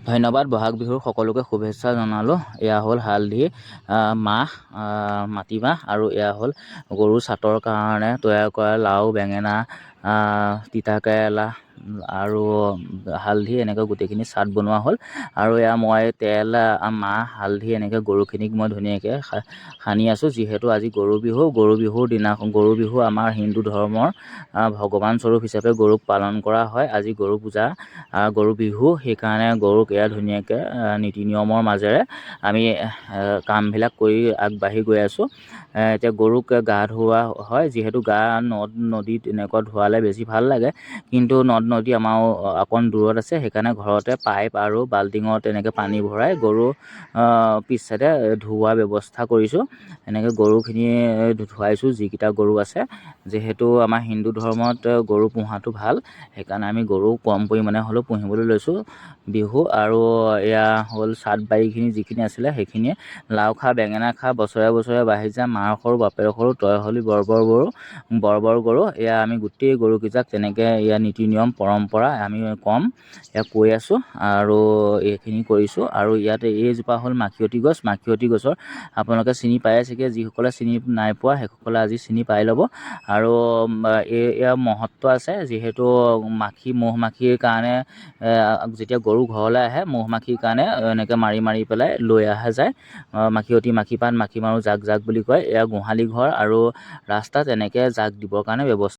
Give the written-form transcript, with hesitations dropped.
ধন্যবাদ। বহাগ বিহুৰ সকলোকে শুভেচ্ছা জনালোঁ। এয়া হ'ল হালধি, মাহ, মাটিমাহ আৰু এয়া হ'ল গৰু চাটৰ কাৰণে তৈয়াৰ কৰা লাও, বেঙেনা, তিতাকেৰেলা আৰু হালধি এনেকৈ গোটেইখিনি চাট বনোৱা হ'ল। আৰু এয়া মই তেল, মাহ, হালধি এনেকৈ গৰুখিনিক মই ধুনীয়াকৈ সানি আছোঁ। যিহেতু আজি গৰু বিহু, গৰু বিহুৰ দিনাখন গৰু বিহু আমাৰ হিন্দু ধৰ্মৰ ভগৱান স্বৰূপ হিচাপে গৰুক পালন কৰা হয়। আজি গৰু পূজা, গৰু বিহু, সেইকাৰণে গৰুক এয়া ধুনীয়াকৈ নীতি নিয়মৰ মাজেৰে আমি কামবিলাক কৰি আগবাঢ়ি গৈ আছোঁ। এতিয়া গৰুক গা ধুওৱা হয়, যিহেতু গা নদ নদীত এনেকুৱা ধোৱালে বেছি ভাল লাগে, কিন্তু নদ নদী আমাৰ অকণ দূৰত আছে। সেইকাৰণে ঘৰতে পাইপ আৰু বাল্টিঙত এনেকৈ পানী ভৰাই গৰু পিছ চাইডে ধুওৱাৰ ব্যৱস্থা কৰিছোঁ। এনেকৈ গৰুখিনি ধুৱাইছোঁ, যিকেইটা গৰু আছে। যিহেতু আমাৰ হিন্দু ধৰ্মত গৰু পোহাটো ভাল, সেইকাৰণে আমি গৰু কম পৰিমাণে হ'লেও পুহিবলৈ লৈছোঁ। বিহু আৰু এয়া হ'ল চাট বাৰীখিনি যিখিনি আছিলে, সেইখিনিয়ে লাও খা বেঙেনা খা বছৰে বছৰে বাঢ়ি যা, মাৰ সৰু বাপেৰ সৰু তই হ'লি বৰ বৰ গৰু। এয়া আমি গোটেই গৰুকেইটাক তেনেকৈ এয়া নীতি নিয়ম পৰম্পৰা আমি কম, এয়া কৈ আছোঁ আৰু এইখিনি কৰিছোঁ। আৰু ইয়াতে এইজোপা হ'ল মাখিয়তী গছ। মাখিয়তী গছৰ আপোনালোকে চিনি পায়ে চাগে, যিসকলে চিনি নাই পোৱা সেইসকলে আজি চিনি পাই ল'ব। আৰু এয়া মহত্ব আছে, যিহেতু মহ মাখিৰ কাৰণে যেতিয়া গৰু ঘৰলৈ আহে, মহ মাখিৰ কাৰণে এনেকৈ মাৰি মাৰি পেলাই লৈ অহা যায়। মাখিয়তী, মাখি পাত, মাখি মাৰো জাক জাক বুলি কয়। এয়া গোহালি ঘৰ আৰু ৰাস্তাত এনেকৈ জাক দিবৰ কাৰণে ব্যৱস্থা